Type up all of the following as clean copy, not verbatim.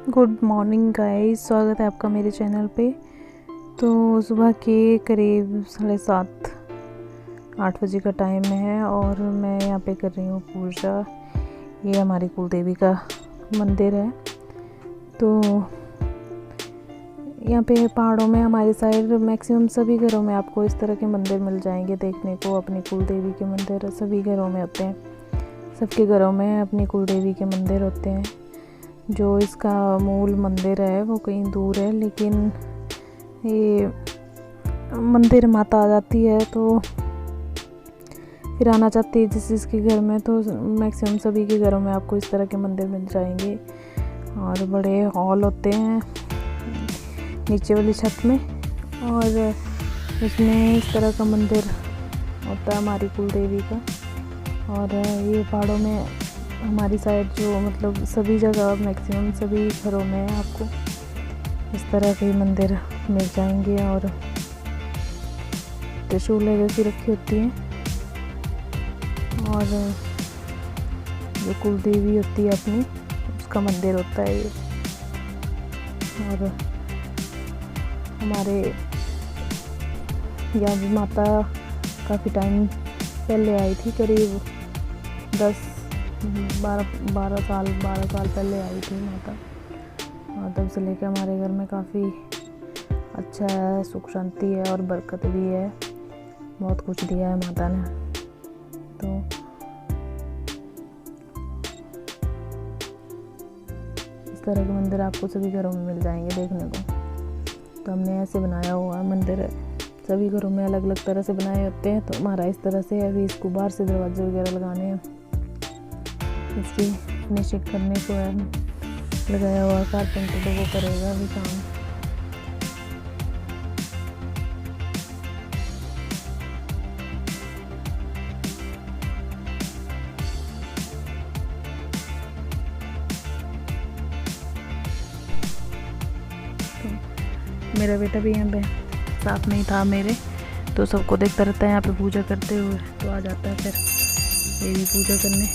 Good morning guys, स्वागत है आपका मेरे चैनल पे। तो सुबह के करीब 7:30-8 बजे का टाइम है और मैं यहाँ पे कर रही हूँ पूजा। ये हमारी कुल देवी का मंदिर है। तो यहाँ पे पहाड़ों में हमारी साइड मैक्सिमम सभी घरों में आपको इस तरह के मंदिर मिल जाएंगे देखने को। अपनी कुल देवी के मंदिर सभी घरों में होते हैं, सबके घरों में अपनी कुल देवी के मंदिर होते हैं। जो इसका मूल मंदिर है वो कहीं दूर है, लेकिन ये मंदिर माता आ जाती है तो फिर आना चाहती है जिस जिसके घर में, तो मैक्सिमम सभी के घरों में आपको इस तरह के मंदिर मिल जाएंगे। और बड़े हॉल होते हैं नीचे वाली छत में, और उसमें इस तरह का मंदिर होता है हमारी कुल देवी का। और ये पहाड़ों में हमारी साइड जो मतलब सभी जगह मैक्सिमम सभी घरों में आपको इस तरह के मंदिर मिल जाएंगे। और त्रिशूल जैसी रखी होती है, और जो कुल देवी होती है अपनी उसका मंदिर होता है ये। और हमारे यहाँ भी माता काफ़ी टाइम पहले आई थी, करीब 12 साल पहले आई थी माता। और तब से लेकर हमारे घर में काफ़ी अच्छा है, सुख शांति है और बरकत भी है, बहुत कुछ दिया है माता ने। तो इस तरह के मंदिर आपको सभी घरों में मिल जाएंगे देखने को। तो हमने ऐसे बनाया हुआ मंदिर है, सभी घरों में अलग अलग तरह से बनाए होते हैं। तो हमारा इस तरह से अभी इसको बाहर से दरवाजे वगैरह लगाने हैं, इसकी फिनिशिंग करने को है लगाया हुआ कारपेंटर, तो वो करेगा अभी काम। तो मेरा बेटा भी यहाँ पे साथ में ही था मेरे, तो सबको देखता रहता है यहाँ पे पूजा करते हुए, तो आ जाता है फिर ये भी पूजा करने।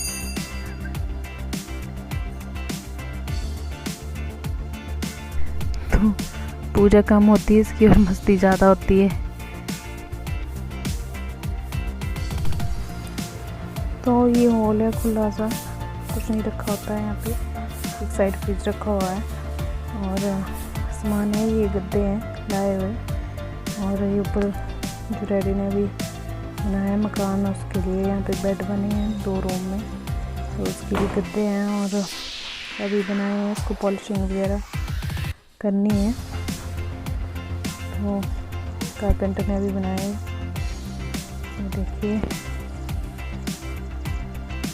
तो पूजा कम होती है इसकी और मस्ती ज़्यादा होती है। तो ये हॉल है खुला सा, कुछ नहीं रखा होता है यहाँ पे। एक साइड फ्रिज रखा हुआ है और सामान है, ये गद्दे हैं लाए हुए। और ये ऊपर जो डैडी ने भी बनाया है मकान, उसके लिए यहाँ पे बेड बने हैं 2 रूम में, तो उसके लिए गद्दे हैं। और अभी बनाए हैं, इसको पॉलिशिंग वगैरह करनी है, तो कारपेंटर ने अभी बनाए। देखिए,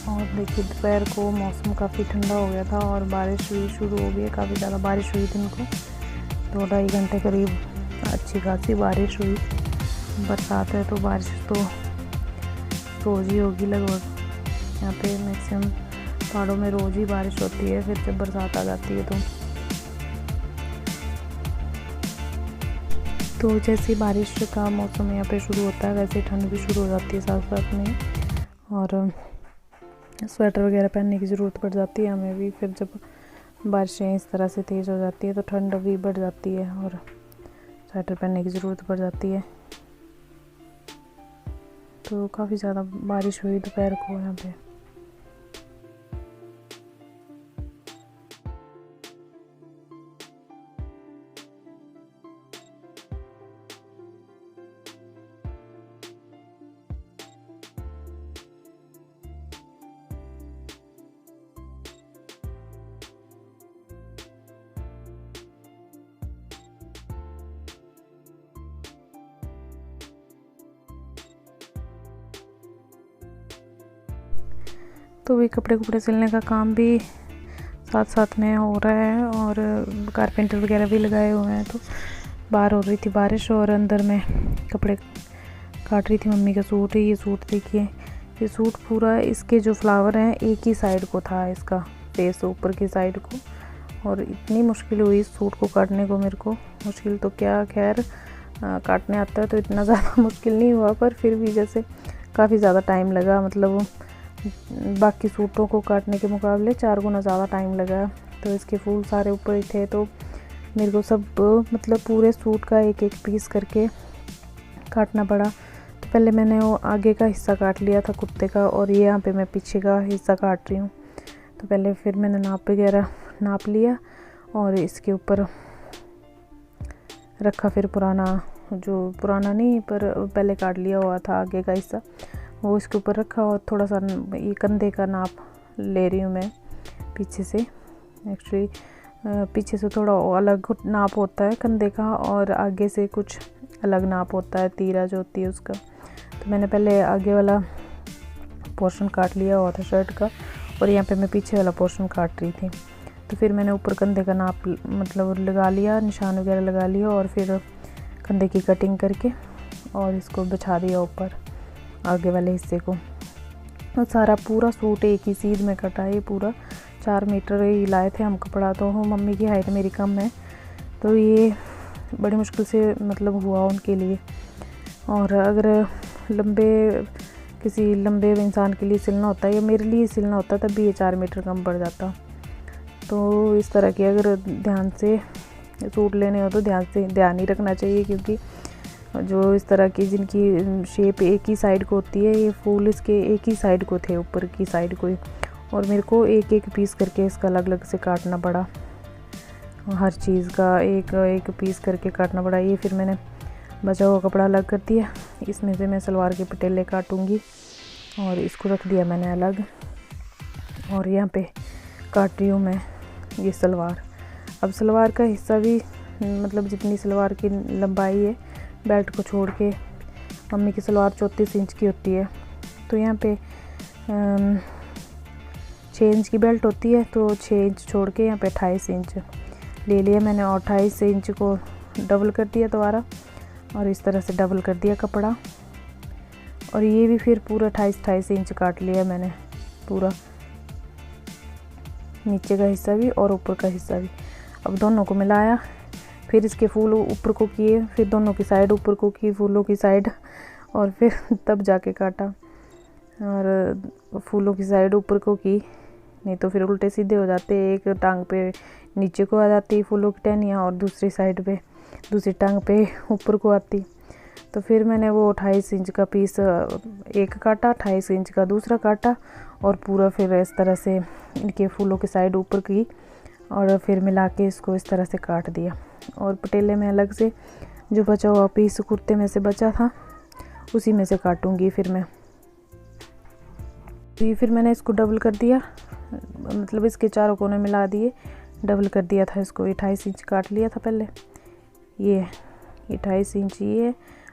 और देखिए दोपहर को मौसम काफ़ी ठंडा हो गया था और बारिश हुई शुरू हो गई है, काफ़ी ज़्यादा बारिश हुई दिन को, 2-2.5 घंटे करीब अच्छी खासी बारिश हुई। बरसात है तो बारिश तो रोज़ ही होगी लगभग। यहाँ पे मैक्सिमम पहाड़ों में रोज़ ही बारिश होती है, फिर जब बरसात आ जाती है तो जैसे बारिश का मौसम यहाँ पे शुरू होता है वैसे ठंड भी शुरू हो जाती है साथ साथ में। और स्वेटर वगैरह पहनने की ज़रूरत पड़ जाती है हमें भी। फिर जब बारिशें इस तरह से तेज़ हो जाती है तो ठंड भी बढ़ जाती है और स्वेटर पहनने की ज़रूरत पड़ जाती है। तो काफ़ी ज़्यादा बारिश हुई दोपहर को यहाँ पे। तो भी कपड़े सिलने का काम भी साथ साथ में हो रहा है और कारपेंटर वगैरह भी लगाए हुए हैं। तो बाहर हो रही थी बारिश और अंदर में कपड़े काट रही थी मम्मी का सूट है। ये सूट देखिए, ये सूट पूरा इसके जो फ्लावर हैं एक ही साइड को था, इसका फेस ऊपर की साइड को। और इतनी मुश्किल हुई इस सूट को काटने को मेरे को, मुश्किल तो क्या, खैर काटने आता है तो इतना ज़्यादा मुश्किल नहीं हुआ, पर फिर भी जैसे काफ़ी ज़्यादा टाइम लगा, मतलब बाकी सूटों को काटने के मुकाबले 4 गुना ज़्यादा टाइम लगा तो इसके फूल सारे ऊपर ही थे, तो मेरे को सब मतलब पूरे सूट का एक एक पीस करके काटना पड़ा। तो पहले मैंने वो आगे का हिस्सा काट लिया था कुर्ते का, और ये यहाँ पे मैं पीछे का हिस्सा काट रही हूँ। तो पहले फिर मैंने नाप वगैरह नाप लिया और इसके ऊपर रखा, फिर पुराना नहीं पर पहले काट लिया हुआ था आगे का हिस्सा, वो इसके ऊपर रखा। और थोड़ा सा ये कंधे का नाप ले रही हूँ मैं पीछे से। एक्चुअली पीछे से थोड़ा अलग नाप होता है कंधे का, और आगे से कुछ अलग नाप होता है, तीरा जो होती है उसका। तो मैंने पहले आगे वाला पोर्शन काट लिया हुआ था शर्ट का, और यहाँ पे मैं पीछे वाला पोर्शन काट रही थी। तो फिर मैंने ऊपर कंधे का नाप मतलब लगा लिया, निशान वगैरह लगा लिया, और फिर कंधे की कटिंग करके और इसको बिछा दिया ऊपर आगे वाले हिस्से को। और सारा पूरा सूट एक ही सीध में कटा है। पूरा 4 मीटर ही लाए थे हम कपड़ा, तो मम्मी की हाइट मेरी कम है, तो ये बड़ी मुश्किल से मतलब हुआ उनके लिए। और अगर किसी लंबे इंसान के लिए सिलना होता है या मेरे लिए सिलना होता तब भी ये 4 मीटर कम पड़ जाता। तो इस तरह की अगर ध्यान से सूट लेने हो तो ध्यान ही रखना चाहिए, क्योंकि जो इस तरह की जिनकी शेप एक ही साइड को होती है, ये फूल इसके एक ही साइड को थे, ऊपर की साइड को ही, और मेरे को एक एक पीस करके इसका अलग अलग से काटना पड़ा। हर चीज़ का एक एक पीस करके काटना पड़ा। ये फिर मैंने बचा हुआ कपड़ा अलग कर दिया, इसमें से मैं सलवार के पटेले काटूंगी, और इसको रख दिया मैंने अलग। और यहाँ पे काट रही हूँ मैं ये सलवार। अब सलवार का हिस्सा भी मतलब जितनी सलवार की लंबाई है बेल्ट को छोड़ के, मम्मी की सलवार 34 इंच की होती है, तो यहाँ पे 6 इंच की बेल्ट होती है, तो 6 इंच छोड़ के यहाँ पे 28 इंच ले लिया मैंने, और 28 इंच को डबल कर दिया दोबारा, और इस तरह से डबल कर दिया कपड़ा। और ये भी फिर पूरा 28 इंच काट लिया मैंने, पूरा नीचे का हिस्सा भी और ऊपर का हिस्सा भी। अब दोनों को मिलाया, फिर इसके फूल ऊपर को किए, फिर दोनों की साइड ऊपर को की, फूलों की साइड, और फिर तब जाके काटा। और फूलों की साइड ऊपर को की, नहीं तो फिर उल्टे सीधे हो जाते, एक टांग पे नीचे को आ जाती फूलों की टहनियाँ, और दूसरी साइड पे दूसरी टांग पे ऊपर को आती। तो फिर मैंने वो 28 इंच का पीस एक काटा, 28 इंच का दूसरा काटा, और पूरा फिर इस तरह से इनके फूलों की साइड ऊपर की, और फिर मिला के इसको इस तरह से काट दिया। और पटेले में अलग से जो बचा हुआ पीस कुर्ते में से बचा था उसी में से काटूंगी फिर मैं। तो ये फिर मैंने इसको डबल कर दिया, मतलब इसके चारों कोने मिला दिए, डबल कर दिया था इसको। 28 इंच काट लिया था पहले, ये 28 इंच ये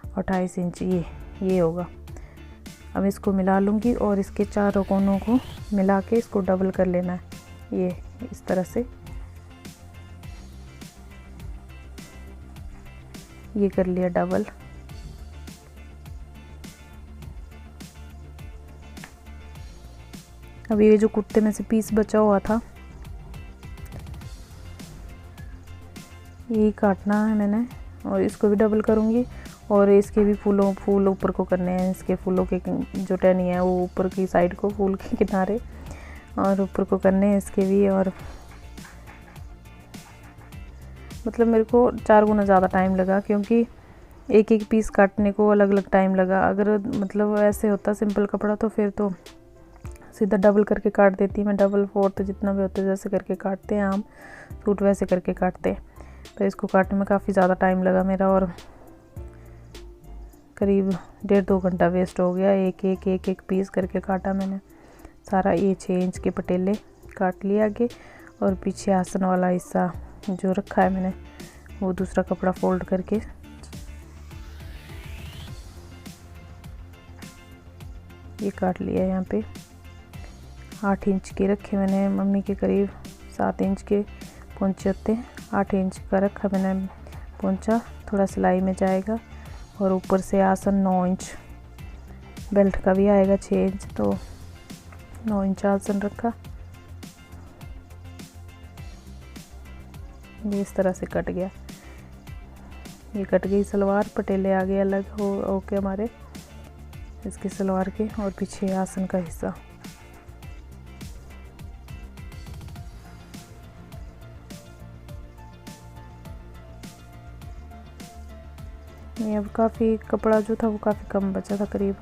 और 28 इंच ये होगा। अब इसको मिला लूँगी और इसके चारों कोनों को मिला के इसको डबल कर लेना है, ये इस तरह से ये कर लिया डबल। अब ये जो कुर्ते में से पीस बचा हुआ था यही काटना है मैंने, और इसको भी डबल करूँगी, और इसके भी फूल ऊपर को करने हैं। इसके फूलों के जो टहनी है वो ऊपर की साइड को, फूल के किनारे और ऊपर को करने हैं इसके भी। और मतलब मेरे को 4 गुना ज़्यादा टाइम लगा, क्योंकि एक एक पीस काटने को अलग अलग टाइम लगा। अगर मतलब ऐसे होता सिंपल कपड़ा तो फिर तो सीधा डबल करके काट देती मैं, डबल फोर्थ जितना भी होता है जैसे करके काटते हैं आम सूट वैसे करके काटते हैं। तो इसको काटने में काफ़ी ज़्यादा टाइम लगा मेरा, और करीब 1.5-2 घंटा वेस्ट हो गया। एक पीस करके काटा मैंने सारा। ये 6 इंच के पटेले काट लिए आगे, और पीछे आसन वाला हिस्सा जो रखा है मैंने वो दूसरा कपड़ा फोल्ड करके ये काट लिया। यहाँ पे 8 इंच के रखे मैंने, मम्मी के करीब 7 इंच के पोंचे होते हैं, 8 इंच का रखा मैंने पोंचा, थोड़ा सिलाई में जाएगा। और ऊपर से आसन 9 इंच, बेल्ट का भी आएगा 6 इंच, तो 9 इंच आसन रखा। ये इस तरह से कट गया, ये कट गई सलवार। पटेले आगे अलग हो के हमारे इसकी सलवार के, और पीछे आसन का हिस्सा। ये अब काफ़ी कपड़ा जो था वो काफ़ी कम बचा था, करीब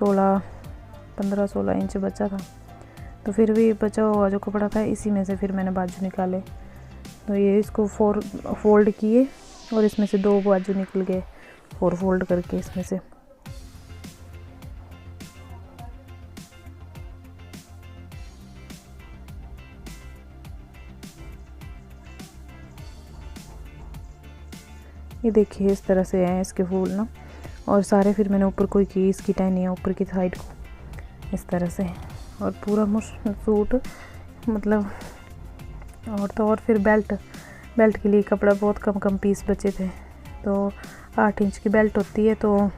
15-16 इंच बचा था। तो फिर भी बचा हुआ जो कपड़ा था इसी में से फिर मैंने बाजू निकाले। तो ये इसको 4 फोल्ड किए और इसमें से 2 बाजू निकल गए 4 फोल्ड करके इसमें से। ये देखिए इस तरह से हैं इसके फूल ना। और सारे फिर मैंने ऊपर कोई की इसकी टहनियाँ ऊपर की साइड को इस तरह से। और पूरा सूट मतलब और तो और फिर बेल्ट के लिए कपड़ा बहुत कम पीस बचे थे। तो 8 इंच की बेल्ट होती है, तो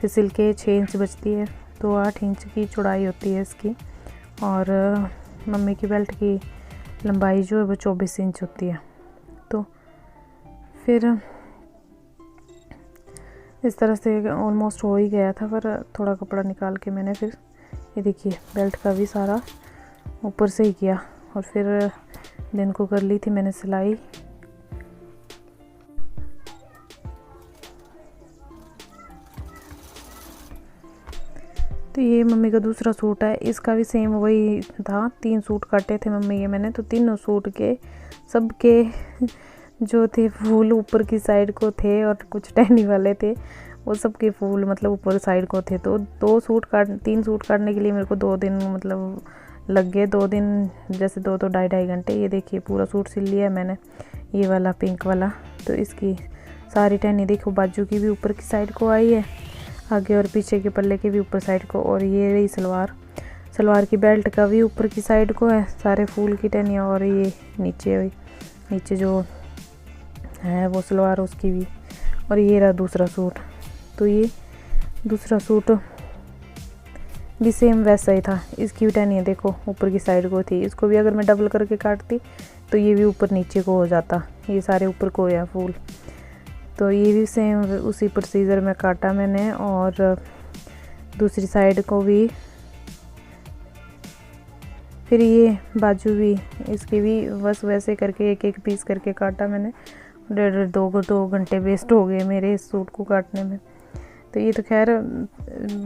फिर सिल के 6 इंच बचती है, तो 8 इंच की चौड़ाई होती है इसकी। और मम्मी की बेल्ट की लंबाई जो है वो 24 इंच होती है। तो फिर इस तरह से ऑलमोस्ट हो ही गया था, पर थोड़ा कपड़ा निकाल के मैंने फिर ये देखिए बेल्ट का भी सारा ऊपर से ही किया। और फिर दिन को कर ली थी मैंने सिलाई। तो ये मम्मी का दूसरा सूट है, इसका भी सेम वही था। 3 सूट काटे थे मम्मी के मैंने, तो तीनों सूट के सबके जो थे फूल ऊपर की साइड को थे और कुछ टहनी वाले थे, वो सबके फूल मतलब ऊपर साइड को थे। तो 3 सूट काटने के लिए मेरे को 2 दिन मतलब लग गए। 2 दिन जैसे 2 2.5 घंटे। ये देखिए पूरा सूट सिल लिया है मैंने, ये वाला पिंक वाला। तो इसकी सारी टहनी देखो, बाजू की भी ऊपर की साइड को आई है, आगे और पीछे के पल्ले के भी ऊपर साइड को। और ये रही सलवार की बेल्ट का भी ऊपर की साइड को है सारे फूल की टहनियाँ। और ये नीचे जो है वो सलवार उसकी भी। और ये रहा दूसरा सूट। तो ये दूसरा सूट भी सेम वैसा ही था। इसकी भी टहनियाँ देखो ऊपर की साइड को थी। इसको भी अगर मैं डबल करके काटती तो ये भी ऊपर नीचे को हो जाता, ये सारे ऊपर को है फूल। तो ये भी सेम उसी प्रोसीजर में काटा मैंने। और दूसरी साइड को भी फिर ये बाजू भी इसकी भी बस वैसे करके एक पीस करके काटा मैंने। 1.5-2 घंटे वेस्ट हो गए मेरे इस सूट को काटने में। तो ये तो खैर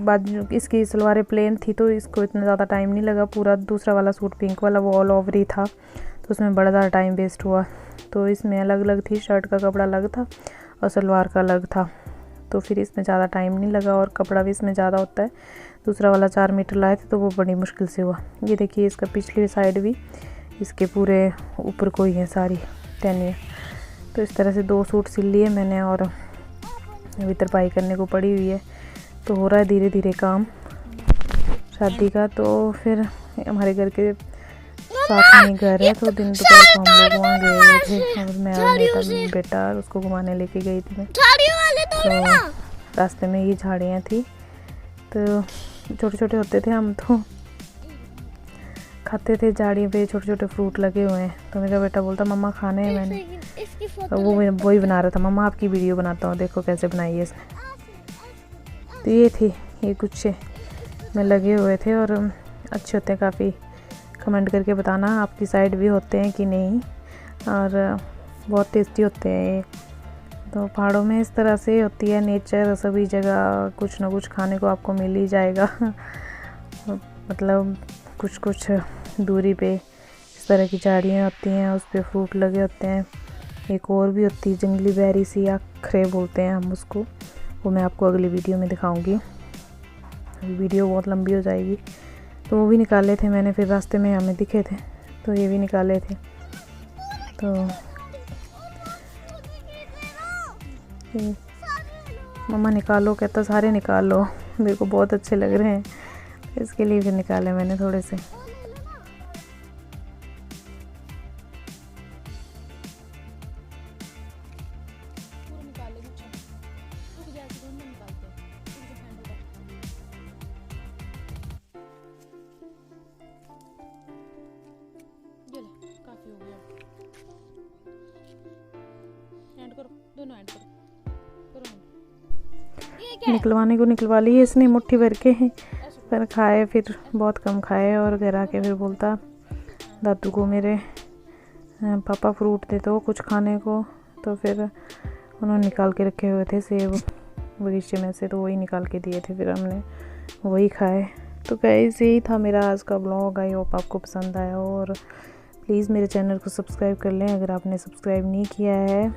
बाजू इसकी सलवारें प्लेन थी, तो इसको इतना ज़्यादा टाइम नहीं लगा। पूरा दूसरा वाला सूट पिंक वाला वो ऑल ओवर ही था, तो उसमें बड़ा ज़्यादा टाइम वेस्ट हुआ। तो इसमें अलग अलग थी, शर्ट का कपड़ा अलग था और सलवार का अलग था। तो फिर इसमें ज़्यादा टाइम नहीं लगा और कपड़ा भी इसमें ज़्यादा होता है। दूसरा वाला 4 मीटर लाए थे, तो वो बड़ी मुश्किल से हुआ। ये देखिए इसका पिछली साइड भी इसके पूरे ऊपर को ही है सारी टहनियाँ। तो इस तरह से 2 सूट सिल लिए मैंने और अभी तरपाई करने को पड़ी हुई है। तो हो रहा है धीरे धीरे काम शादी का। तो फिर हमारे घर के साथ में घर है, तो दिन दोपहर को हम लोग वहाँ गए हुए थे और मैं और मेरा बेटा उसको घुमाने लेके गई थी मैं। तो रास्ते में ये झाड़ियाँ थी, तो छोटे छोटे होते थे हम, तो खाते थे झाड़ियों पे छोटे छोटे फ्रूट लगे हुए हैं। तो मेरा बेटा बोलता मम्मा खाने हैं मैंने, तो वो वही बना रहा था। मम्मा आपकी वीडियो बनाता हूँ, देखो कैसे बनाई है इसने। तो ये थी, ये कुछ में लगे हुए थे और अच्छे होते हैं काफ़ी। कमेंट करके बताना आपकी साइड भी होते हैं कि नहीं, और बहुत टेस्टी होते हैं ये। तो पहाड़ों में इस तरह से होती है नेचर, सभी जगह कुछ ना कुछ खाने को आपको मिल ही जाएगा। मतलब कुछ दूरी पे इस तरह की झाड़ियाँ होती हैं, उस पर फ्रूट लगे होते हैं। एक और भी होती है जंगली बेरी सी, या खरे बोलते हैं हम उसको, वो मैं आपको अगली वीडियो में दिखाऊंगी। वीडियो बहुत लंबी हो जाएगी। तो वो भी निकाले थे मैंने, फिर रास्ते में हमें दिखे थे तो ये भी निकाले थे। तो मम्मा निकालो, कहता सारे निकाल लो, मेरे को बहुत अच्छे लग रहे हैं, इसके लिए फिर निकाले मैंने थोड़े से। काफी हो गया, एंड करो, दोनों एंड करो। निकलवाने को निकलवा लिए इसने मुट्ठी भर के, पर खाए फिर बहुत कम खाए। और घर आके फिर बोलता दादू को मेरे पापा फ्रूट दे दो कुछ खाने को। तो फिर उन्होंने निकाल के रखे हुए थे सेब बगीचे में से, तो वही निकाल के दिए थे, फिर हमने वही खाए। तो गाइस यही था मेरा आज का ब्लॉग। आई होप आपको पसंद आया हो, और प्लीज़ मेरे चैनल को सब्सक्राइब कर लें अगर आपने सब्सक्राइब नहीं किया है,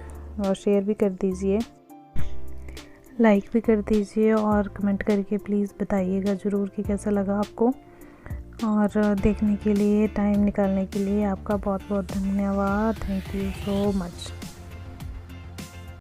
और शेयर भी कर दीजिए, लाइक भी कर दीजिए, और कमेंट करके प्लीज़ बताइएगा ज़रूर कि कैसा लगा आपको। और देखने के लिए, टाइम निकालने के लिए आपका बहुत बहुत धन्यवाद। Thank you so much.